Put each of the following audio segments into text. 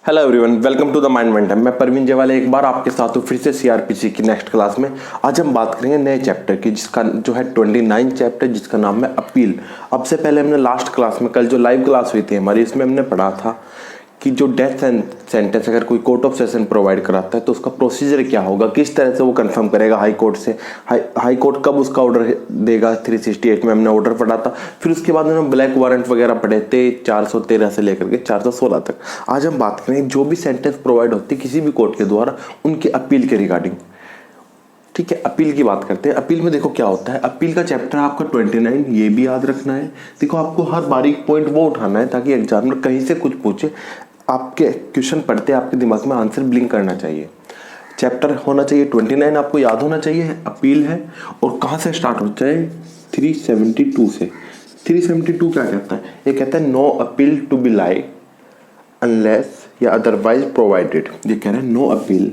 Hello everyone, welcome to the Mind Mentor. मैं परवीन जेवाले एक बार आपके साथ हूँ फिर से सीआरपीसी की नेक्स्ट क्लास में। आज हम बात करेंगे नए चैप्टर की, जिसका जो है 29 चैप्टर, जिसका नाम है अपील। अब से पहले हमने लास्ट क्लास में, कल जो लाइव क्लास हुई थी हमारी, इसमें हमने पढ़ा था कि जो डेथ सेंटेंस अगर कोई कोर्ट ऑफ सेशन प्रोवाइड कराता है तो उसका प्रोसीजर क्या होगा, किस तरह से वो कंफर्म करेगा हाई कोर्ट से, हाई कोर्ट कब उसका ऑर्डर देगा। 368 में हमने ऑर्डर पढ़ा था। फिर उसके बाद हम ब्लैक वारंट वगैरह पढ़े थे 413 से लेकर के 416 तक। आज हम बात करेंगे जो भी सेंटेंस प्रोवाइड होती है किसी भी कोर्ट के द्वारा, उनकी अपील के रिगार्डिंग। ठीक है, अपील की बात करते हैं। अपील में देखो क्या होता है। अपील का चैप्टर आपका 29, ये भी याद रखना है। देखो आपको हर बारीक पॉइंट वो उठाना है ताकि एग्जामिनर कहीं से कुछ पूछे, आपके क्वेश्चन पढ़ते आपके दिमाग में आंसर ब्लिंक करना चाहिए। चैप्टर होना चाहिए 29, आपको याद होना चाहिए अपील है। और कहाँ से स्टार्ट होता है? 372 से। 372 क्या कहता है? ये कहता है no appeal to be lie unless या अदरवाइज प्रोवाइडेड। ये कह रहे हैं नो अपील,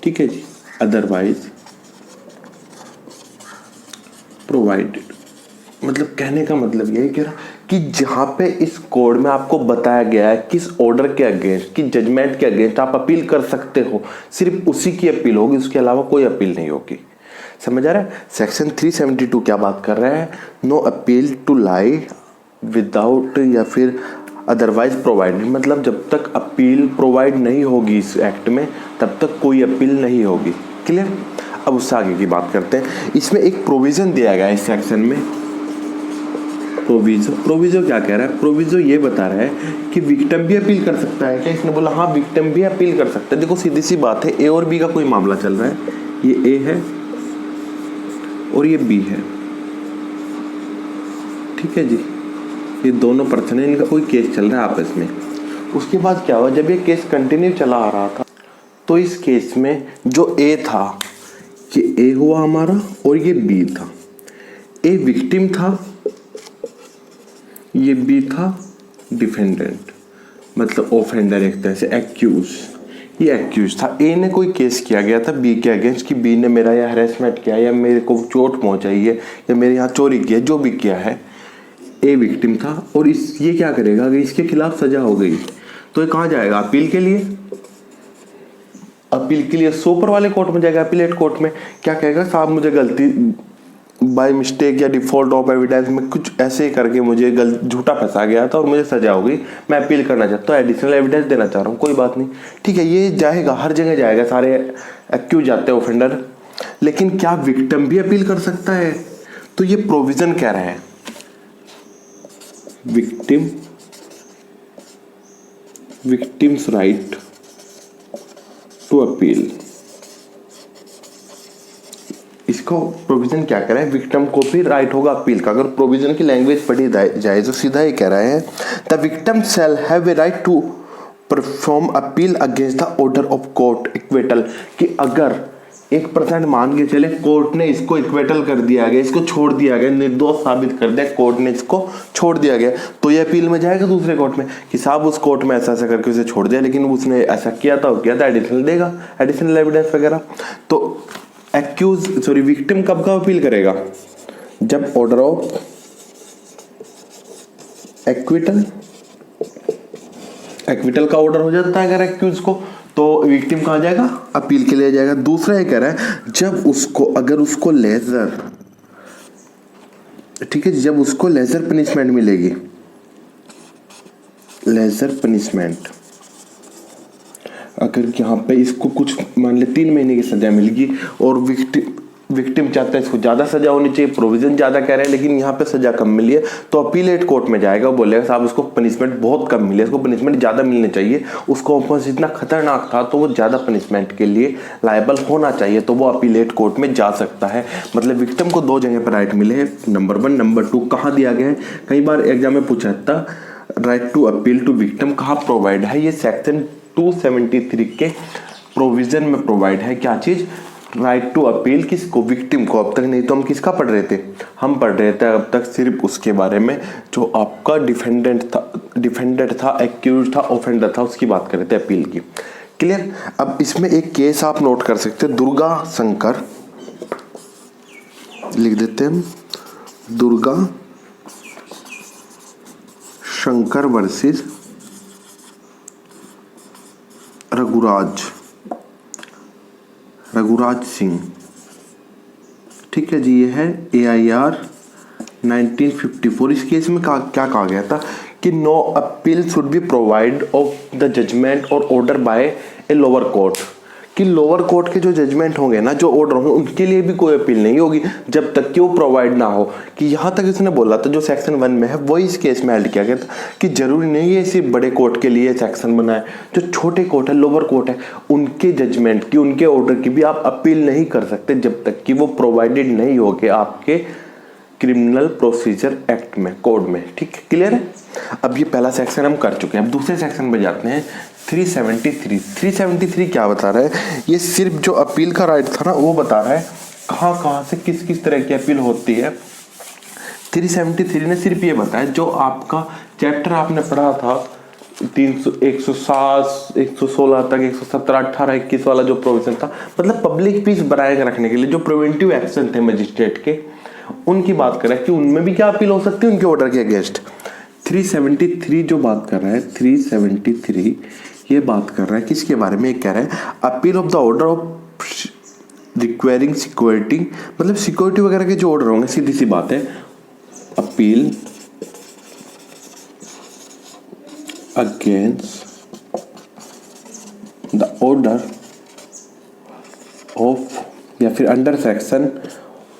ठीक है जी, अदरवाइज प्रोवाइडेड। मतलब कहने का मतलब यही कह रहा कि जहां पे इस कोड में आपको बताया गया है किस ऑर्डर के अगेंस्ट, कि जजमेंट के अगेंस्ट आप अपील कर सकते हो, सिर्फ उसी की अपील होगी, उसके अलावा कोई अपील नहीं होगी। समझ आ रहा है? सेक्शन 372 क्या बात कर रहा है? No appeal to lie without या फिर अदरवाइज प्रोवाइडेड। मतलब जब तक अपील प्रोवाइड नहीं होगी इस एक्ट में, तब तक कोई अपील नहीं होगी। क्लियर? अब उससे आगे की बात करते हैं। इसमें एक प्रोविजन दिया गया है इस सेक्शन में। प्रोविजो क्या कह रहा है? प्रोविजो ये बता रहा है कि विक्टिम भी अपील कर सकता है। क्या इसने बोला? हाँ, विक्टिम भी अपील कर सकता है। देखो सीधी सी बात है, ए और बी का कोई मामला चल रहा है। ये ए है और ये बी है, ठीक है जी। ये दोनों पर्सन है, इनका कोई केस चल रहा है आपस में। उसके बाद क्या हुआ, जब ये केस कंटिन्यू चला आ रहा था तो इस केस में जो ए था, ये ए हुआ हमारा और ये बी था। ए विक्टिम था, ये बी था डिफेंडेंट, मतलब ऑफेंडर एक तरह से, एक्यूज। ये एक्यूज था। ए ने कोई केस किया गया था बी के अगेंस्ट कि बी ने मेरा या हरेसमेंट किया या मेरे को चोट पहुंचाई है या मेरे यहाँ चोरी की है, जो भी किया है। ए विक्टिम था और ये क्या करेगा? अगर इसके खिलाफ सजा हो गई तो ये कहाँ जाएगा? अपील के लिए। अपील के लिए सुपर वाले कोर्ट में जाएगा, अपीलेट कोर्ट में। क्या कहेगा? साहब मुझे गलती बाय मिस्टेक या डिफॉल्ट ऑफ एविडेंस में कुछ ऐसे करके मुझे झूठा फंसा गया था और मुझे सजा हो गई, मैं अपील करना चाहता हूँ, एडिशनल एविडेंस देना चाह रहा हूँ। कोई बात नहीं, ठीक है, ये जाएगा, हर जगह जाएगा, सारे एक्यूज जाते हैं, ऑफेंडर। लेकिन क्या विक्टिम भी अपील कर सकता है? तो ये प्रोविजन कह रहा है विक्टिम्स राइट टू अपील। इसको प्रोविजन क्या कह रहा है? विक्टिम को भी राइट होगा अपील का। अगर प्रोविजन की लैंग्वेज पढ़ी जाए तो सीधा ही कह रहे हैं the victim shall have a right to perform appeal against the order of court acquittal. कि अगर 1% मान के चले कोर्ट ने इसको इक्वेटल कर दिया गया, इसको छोड़ दिया गया, निर्दोष साबित कर दिया, कोर्ट ने इसको छोड़ दिया गया, तो ये अपील में जाएगा दूसरे कोर्ट में कि साहब उस कोर्ट में ऐसा ऐसा करके उसे छोड़ दिया, लेकिन उसने ऐसा किया था, एडिशनल देगा, एडिशनल एविडेंस वगैरह। तो विक्टिम कब का अपील करेगा? जब ऑर्डर ऑफ एक्विटल का ऑर्डर हो जाता है अगर एक्यूज को, तो विक्टिम कहाँ जाएगा? अपील के लिए जाएगा। दूसरा ये कह रहा है जब उसको, अगर उसको लेजर, ठीक है, जब उसको लेजर पनिशमेंट मिलेगी, लेजर पनिशमेंट, अगर यहाँ पे इसको कुछ मान ले 3 महीने की सजा मिलेगी और विक्टिम चाहता है इसको ज्यादा सजा होनी चाहिए, प्रोविजन ज्यादा कह रहे हैं लेकिन यहाँ पे सजा कम मिली है, तो अपीलेट कोर्ट में जाएगा, वो बोलेगा साहब उसको पनिशमेंट बहुत कम मिली है, इसको पनिशमेंट ज्यादा मिलनी चाहिए, उसको ऑफेंस इतना खतरनाक था तो वो ज्यादा पनिशमेंट के लिए लायबल होना चाहिए, तो वो अपीलेट कोर्ट में जा सकता है। मतलब विक्टिम को 2 जगह पर राइट मिले हैं, नंबर 1, नंबर 2 कहाँ दिया गया है? कई बार एग्जाम में पूछा था right to appeal to victim कहाँ प्रोवाइड है? ये सेक्शन 273 के प्रोविजन में प्रोवाइड है। क्या चीज? राइट टू अपील किसको? विक्टिम को। अब तक नहीं तो हम किसका पढ़ रहे थे? हम पढ़ रहे थे अब तक सिर्फ उसके बारे में जो आपका डिफेंडेंट था, एक्यूज था, ऑफेंडर था, उसकी बात कर रहे थे, अपील की। क्लियर? अब इसमें एक केस आप नोट कर सकते हैं, दुर्गा शंकर, लिख देते हैं दुर्गा शंकर वर्सेस रघुराज सिंह। ठीक है जी, ये है AIR 1954। इस केस में क्या कहा गया था कि no appeal should be provide of the judgment और order by a lower court, कि लोअर कोर्ट के जो जजमेंट होंगे ना, जो ऑर्डर होंगे, उनके लिए भी कोई अपील नहीं होगी जब तक कि वो प्रोवाइड ना हो। कि यहाँ तक इसने बोला था जो सेक्शन 1 में है वही इस केस में ऐड किया गया था कि जरूरी नहीं है सिर्फ बड़े कोर्ट के लिए सेक्शन बनाए, जो छोटे कोर्ट है, लोअर कोर्ट है, उनके जजमेंट की, उनके ऑर्डर की भी आप अपील नहीं कर सकते जब तक कि वो प्रोवाइडेड नहीं हो के आपके क्रिमिनल प्रोसीजर एक्ट में, कोड में। ठीक है, क्लियर है। अब ये पहला सेक्शन हम कर चुके हैं। अब दूसरे सेक्शन में जाते हैं। 373 क्या बता रहा है? ये सिर्फ जो अपील का राइट था ना वो बता रहा है कहाँ से किस तरह की अपील होती है। 373 ने सिर्फ ये बताया जो आपका चैप्टर आपने पढ़ा था 107, 116 तक, 117, 18, 21 वाला जो प्रोविजन था, मतलब पब्लिक पीस बनाए रखने के लिए जो प्रिवेंटिव एक्शन थे मजिस्ट्रेट के, उनकी बात कर रहा है कि उनमें भी क्या अपील हो सकती है उनके ऑर्डर के अगेंस्ट। 373 जो बात कर रहा है, 373 ये बात कर रहा है किसके बारे में? कह रहा है appeal of the order of requiring security, मतलब सिक्योरिटी वगैरह के जो ऑर्डर होंगे, सीधी सी बात है, appeal against the order of, या फिर अंडर सेक्शन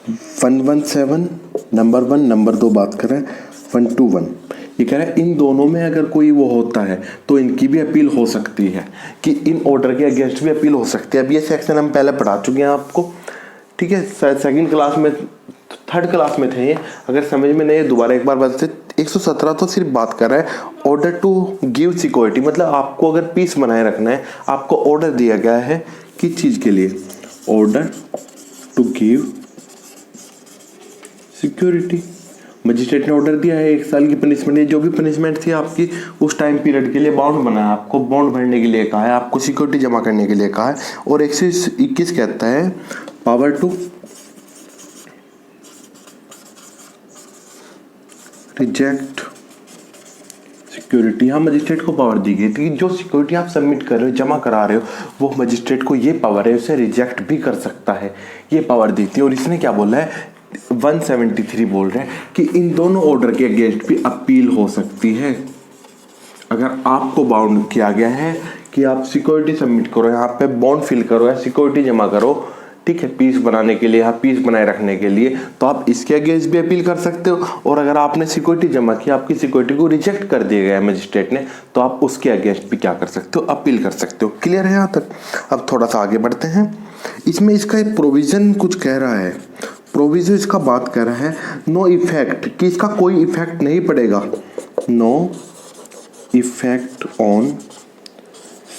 117 नंबर 1, नंबर 2 बात कर रहे हैं 121। ये कह रहा है इन दोनों में अगर कोई वो होता है तो इनकी भी अपील हो सकती है, कि इन ऑर्डर के अगेंस्ट भी अपील हो सकती है। अब ये सेक्शन हम पहले पढ़ा चुके हैं आपको, ठीक है, सेकंड क्लास में, थर्ड क्लास में थे ये। अगर समझ में नहीं है दोबारा एक बार बता। 117 तो सिर्फ बात कर रहा है ऑर्डर टू गिव सिक्योरिटी, मतलब आपको अगर पीस बनाए रखना है, आपको ऑर्डर दिया गया है किस चीज के लिए? Order to give security. Magistrate ने ऑर्डर दिया है 1 साल की पनिशमेंट, जो भी पनिशमेंट थी आपकी उस टाइम पीरियड के लिए, बाउंड बनाया, आपको बाउंड भरने के लिए कहा है, आपको सिक्योरिटी जमा करने के लिए कहा है। और 121 कहता है पावर टू रिजेक्ट सिक्योरिटी। यहाँ मजिस्ट्रेट को पावर दी गई थी, जो सिक्योरिटी आप सबमिट कर रहे हो, जमा करा रहे हो, वो मजिस्ट्रेट को ये पावर है, उसे रिजेक्ट भी कर सकता है, ये पावर दी थी। और इसने क्या बोला है? 173 बोल रहे हैं कि इन दोनों ऑर्डर के अगेंस्ट भी अपील हो सकती है। अगर आपको बाउंड किया गया है कि आप सिक्योरिटी सबमिट करो, यहाँ पे बॉन्ड फिल करो या सिक्योरिटी जमा करो, ठीक है, पीस बनाने के लिए, यहाँ पीस बनाए रखने के लिए, तो आप इसके अगेंस्ट भी अपील कर सकते हो। और अगर आपने सिक्योरिटी जमा की, आपकी सिक्योरिटी को रिजेक्ट कर दिया गया है मजिस्ट्रेट ने, तो आप उसके अगेंस्ट भी क्या कर सकते हो? अपील कर सकते हो। क्लियर है यहाँ तक? अब थोड़ा सा आगे बढ़ते हैं। इसमें इसका एक प्रोविजन कुछ कह रहा है, प्रोविजन इसका बात कर रहा है नो इफेक्ट, कि इसका कोई इफेक्ट नहीं पड़ेगा। नो इफेक्ट ऑन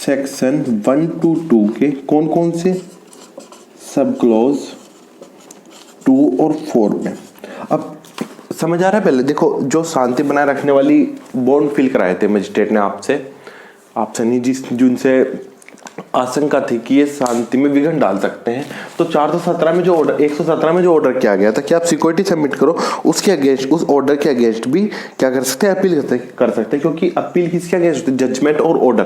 सेक्शन 122 के कौन कौन से? सब क्लॉज 2 और 4 में। अब समझ आ रहा है? पहले देखो, जो शांति बनाए रखने वाली बॉन्ड फिल कराए थे मजिस्ट्रेट ने आपसे नहीं, जिनसे आशंका थी कि ये शांति में विघ्न डाल सकते हैं, तो 417 में जो ऑर्डर, 117 में जो ऑर्डर किया गया था कि आप सिक्योरिटी सबमिट करो, उसके अगेंस्ट, उस ऑर्डर के अगेंस्ट भी क्या कर सकते हैं? अपील कर सकते हैं। क्योंकि अपील किसके अगेंस्ट? जजमेंट और ऑर्डर,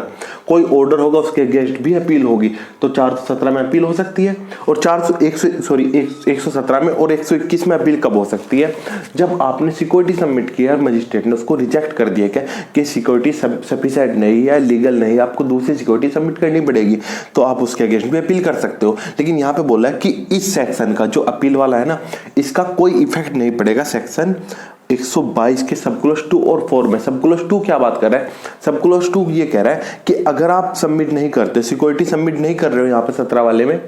कोई ऑर्डर होगा उसके अगेंस्ट भी अपील होगी, तो 417 में अपील हो सकती है। और 117 में और 121 में अपील कब हो सकती है? जब आपने सिक्योरिटी सबमिट किया, मजिस्ट्रेट ने उसको रिजेक्ट कर दिया क्या कि सिक्योरिटी सफिशिएंट नहीं है, लीगल नहीं, आपको दूसरी सिक्योरिटी सबमिट करनी पड़ेगी, तो आप उसके अगेंस्ट भी अपील कर सकते हो। लेकिन यहाँ पे बोला है कि इस सेक्शन का जो अपील वाला है ना, इसका कोई इफेक्ट नहीं पड़ेगा सेक्शन 122 के सब क्लॉज 2 और 4 में। सब क्लॉज 2 क्या बात कर रहा है? सब क्लॉज 2 ये कह रहा है कि अगर आप सबमिट नहीं करते, सिक्योरिटी सबमिट नहीं कर रहे हो यहाँ पे 17 वाले में,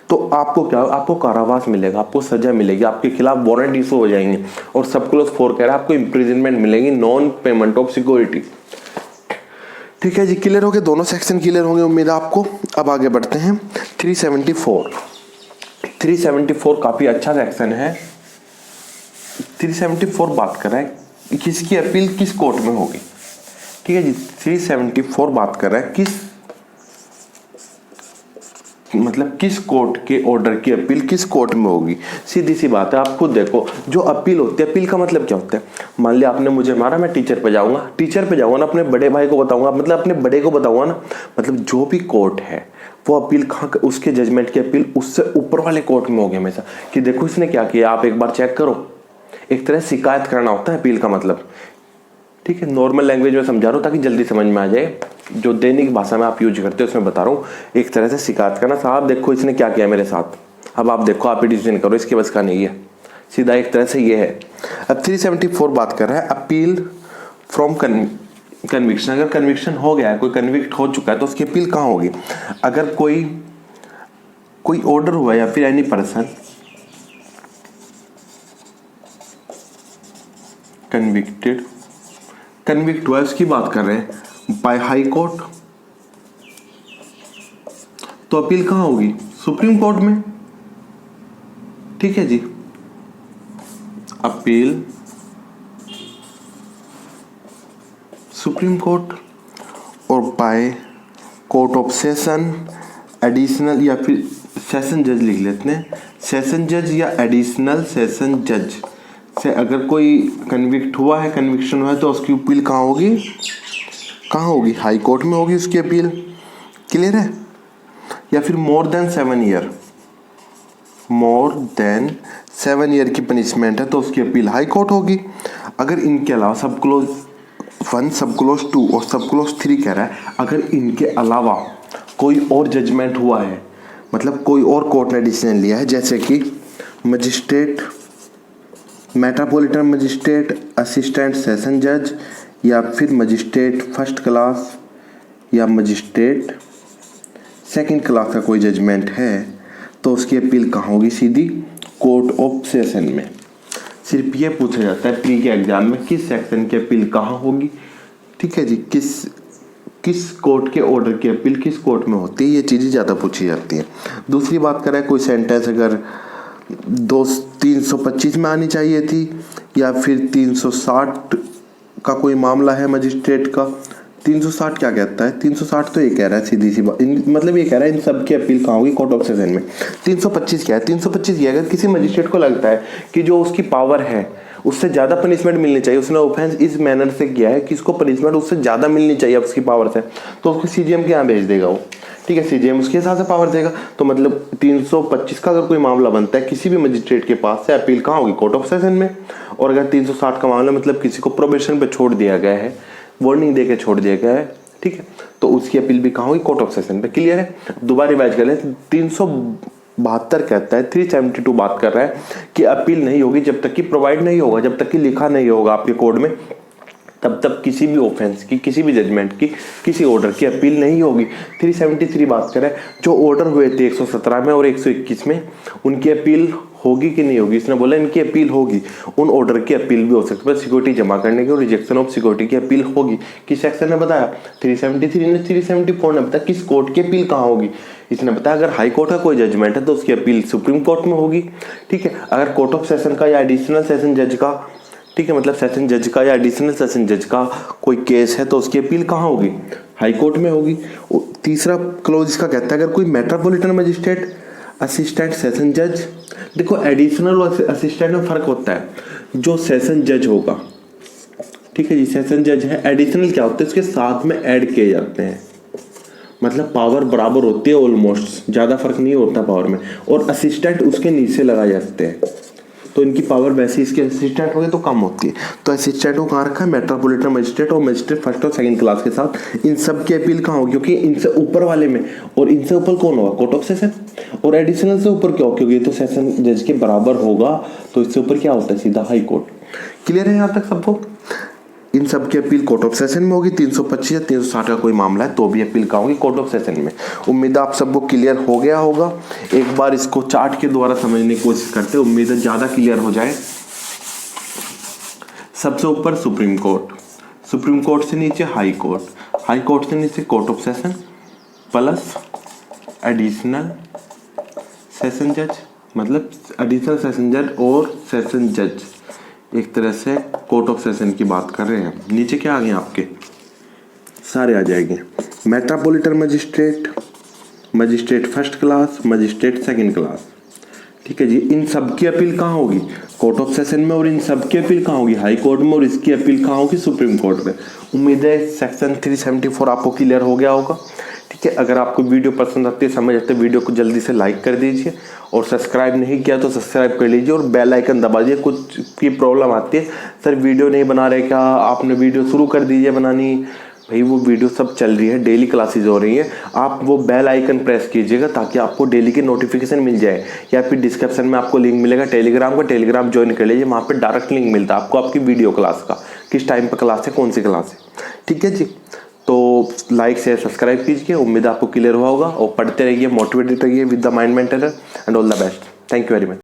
तो आपको क्या, आपको कारावास मिलेगा, आपको सजा मिलेगी, आपके खिलाफ वारंट इशू हो जाएंगे। और सब क्लॉज 4 कह रहा है आपको इंप्रिजनमेंट मिलेगी, नॉन पेमेंट ऑफ सिक्योरिटी। ठीक है जी, क्लियर हो गए? दोनों सेक्शन क्लियर होंगे उम्मीद है आपको। अब आगे बढ़ते हैं। 374 काफी अच्छा सेक्शन है। 374 बात कर रहा है किसकी अपील किस कोर्ट में होगी। ठीक है जी, 374 बात कर रहा है मतलब किस कोर्ट के ऑर्डर की अपील किस कोर्ट में होगी। सीधी सी बात है, आप खुद देखो, जो अपील होती है, अपील का मतलब क्या होता है। मान लिया आपने मुझे मारा, मैं टीचर पे जाऊंगा ना, अपने बड़े भाई को बताऊंगा, मतलब अपने बड़े को बताऊंगा ना, मतलब जो भी कोर्ट है वो अपील कहाँ, उसके जजमेंट की अपील उससे ऊपर वाले कोर्ट में होगी हमेशा, कि देखो इसने क्या किया, आप एक बार चेक करो। एक तरह शिकायत करना होता है अपील का मतलब। ठीक है, नॉर्मल लैंग्वेज में समझा रहा हूँ ताकि जल्दी समझ में आ जाए, जो दैनिक भाषा में आप यूज करते हो उसमें बता रहा हूँ। एक तरह से शिकायत करना, साहब देखो इसने क्या किया मेरे साथ, अब आप देखो, आप ही डिसीजन करो, इसके बस का नहीं है, सीधा एक तरह से ये है। अब 374 बात कर रहा है अपील फ्रॉम कन्विक्शन। अगर कन्विक्शन हो गया है, कोई कन्विक्ट हो चुका है, तो उसकी अपील कहाँ होगी। अगर कोई ऑर्डर हुआ या फिर एनी पर्सन कन्विक्ट हुआ, उसकी बात कर रहे हैं बाय हाई कोर्ट, तो अपील कहाँ होगी, सुप्रीम कोर्ट में। ठीक है जी, अपील सुप्रीम कोर्ट, और by court of session, additional या फिर सेशन जज लिख लेते हैं, सेशन जज या एडिशनल सेशन जज से अगर कोई कन्विक्ट हुआ है, कन्विक्शन हुआ है, तो उसकी अपील कहाँ होगी, हाई कोर्ट में होगी उसकी अपील। क्लियर है। या फिर मोर देन 7 ईयर की पनिशमेंट है, तो उसकी अपील हाई कोर्ट होगी। अगर इनके अलावा सब क्लोज 1, सब क्लोज 2 और सब क्लोज 3 कह रहा है, अगर इनके अलावा कोई और जजमेंट हुआ है, मतलब कोई और कोर्ट ने डिसीजन लिया है, जैसे कि magistrate, metropolitan magistrate, assistant session जज, या फिर मजिस्ट्रेट फर्स्ट क्लास या मजिस्ट्रेट सेकंड क्लास का कोई जजमेंट है, तो उसकी अपील कहाँ होगी, सीधी कोर्ट ऑफ सेशन में। सिर्फ ये पूछा जाता है प्री के एग्जाम में, किस सेक्शन की अपील कहाँ होगी। ठीक है जी, किस कोर्ट के ऑर्डर की अपील किस कोर्ट में होती है, ये चीज़ें ज़्यादा पूछी जाती हैं। दूसरी बात करें, कोई सेंटेंस अगर 325 में आनी चाहिए थी, या फिर 360 का कोई मामला है मजिस्ट्रेट का, 360 क्या कहता है, 360 तो ये कह रहा है सीधी सी बात, मतलब ये कह रहा है इन सब की अपील कहाँ होगी, कोर्ट ऑफ सेशन में। 325 क्या है, 325 ये अगर किसी मजिस्ट्रेट को लगता है कि जो उसकी पावर है उससे ज़्यादा पनिशमेंट मिलनी चाहिए, उसने ऑफेंस इस मैनर से किया है कि इसको पनिशमेंट उससे ज़्यादा मिलनी चाहिए उसकी पावर से, तो उसको सीजीएम के यहाँ भेज देगा वो। ठीक है, सीजीएम उसके हिसाब से पावर देगा। तो मतलब 325 का अगर कोई मामला बनता है किसी भी मजिस्ट्रेट के पास से, अपील कहाँ होगी, कोर्ट ऑफ सेशन में। और अगर 360 का मामला मतलब किसी को प्रोबेशन पे छोड़ दिया गया है, वार्निंग देके छोड़ दिया गया है, ठीक है, तो उसकी अपील भी कहाँ होगी, कोर्ट ऑफ सेशन पे। क्लियर है। दोबारा रिवाइज कर ले, 372 कहता है, 372 बात कर रहा है कि अपील नहीं होगी जब तक कि प्रोवाइड नहीं होगा, जब तक कि लिखा नहीं होगा आपके कोड में, तब तक किसी भी ऑफेंस की, किसी भी जजमेंट की, किसी ऑर्डर की अपील नहीं होगी। 373 बात करें, जो ऑर्डर हुए थे 117 में और 121 में, उनकी अपील होगी कि नहीं होगी। इसने बोला इनकी अपील होगी, उन ऑर्डर की अपील भी हो सकती है, सिक्योरिटी जमा करने की और रिजेक्शन ऑफ सिक्योरिटी की अपील होगी। किस सेक्शन ने बताया, 373 ने, 374 ने बताया किस कोर्ट की अपील कहाँ होगी। इसने बताया अगर हाई कोर्ट का कोई जजमेंट है तो उसकी अपील सुप्रीम कोर्ट में होगी। ठीक है, अगर कोर्ट ऑफ सेशन का या एडिशनल सेशन जज का, ठीक है, मतलब सेशन जज का या एडिशनल सेशन जज का कोई केस है तो उसकी अपील कहाँ होगी, हाई कोर्ट में होगी। तीसरा क्लोज इसका कहता है अगर कोई मेट्रोपॉलिटन मजिस्ट्रेट, असिस्टेंट सेशन जज, देखो एडिशनल और असिस्टेंट में फर्क होता है। जो सेशन जज होगा, ठीक है जी, सेशन जज है, एडिशनल क्या होता है, इसके साथ में ऐड किए जाते हैं, मतलब पावर बराबर होती है ऑलमोस्ट, ज़्यादा फर्क नहीं होता पावर में, और असिस्टेंट उसके नीचे लगाए जाते हैं, तो इनकी पावर वैसे इसके असिस्टेंट होगी तो कम होती है। तो असिस्टेंट को कहाँ रखा है, मेट्रोपॉलिटन मजिस्ट्रेट और मजिस्ट्रेट फर्स्ट और सेकंड क्लास के साथ। इन सब की अपील कहाँ होगी, क्योंकि इनसे ऊपर वाले में, और इनसे ऊपर कौन होगा, कोर्ट ऑफ सेशन। और एडिशनल से ऊपर क्या होगा, क्योंकि ये तो सेशन जज के बराबर होगा, तो इससे ऊपर क्या होता है, सीधा हाई कोर्ट। क्लियर है यहाँ तक सबको। इन सब की अपील कोर्ट ऑफ सेशन में होगी। 325 या 360 का कोई मामला है तो भी अपील कहाँ होगी, कोर्ट ऑफ सेशन में। उम्मीद है आप सबको क्लियर हो गया होगा। एक बार इसको चार्ट के द्वारा समझने की कोशिश करते हैं, उम्मीद है ज़्यादा क्लियर हो जाए। सबसे ऊपर सुप्रीम कोर्ट, सुप्रीम कोर्ट से नीचे हाई कोर्ट, हाई कोर्ट से नीचे court of session plus additional session जज, मतलब एडिशनल सेशन जज और सेशन जज, एक तरह से कोर्ट ऑफ सेशन की बात कर रहे हैं। नीचे क्या आ गए आपके, सारे आ जाएंगे, metropolitan magistrate, magistrate first class, magistrate second class. ठीक है जी, इन सब की अपील कहाँ होगी? कोर्ट ऑफ सेशन में। और इन सब की अपील कहाँ होगी? हाई कोर्ट में। और इसकी अपील कहाँ होगी? सुप्रीम कोर्ट में। उम्मीद है सेक्शन 374 आपको क्लियर हो गया होगा। ठीक है, अगर आपको वीडियो पसंद आती है, समझ आते, वीडियो को जल्दी से लाइक कर दीजिए और सब्सक्राइब नहीं किया तो सब्सक्राइब कर लीजिए और बेल आइकन दबा दीजिए। कुछ की प्रॉब्लम आती है, सर वीडियो नहीं बना रहे क्या? आपने वीडियो शुरू कर दीजिए बनानी। भाई वो वीडियो सब चल रही है, डेली क्लासेस हो रही है। आप वो बेल आइकन प्रेस कीजिएगा ताकि आपको डेली की नोटिफिकेशन मिल जाए। या फिर डिस्क्रिप्शन में आपको लिंक मिलेगा टेलीग्राम का, टेलीग्राम ज्वाइन कर लीजिए। वहाँ पे डायरेक्ट लिंक मिलता है आपको आपकी वीडियो क्लास का, किस टाइम पर क्लास है, कौन सी क्लास है। ठीक है जी, तो लाइक शेयर सब्सक्राइब कीजिए। उम्मीद आपको क्लियर हुआ होगा और पढ़ते रहिए, मोटिवेटेड रहिए with the mind maintainer and all the best. Thank you very much.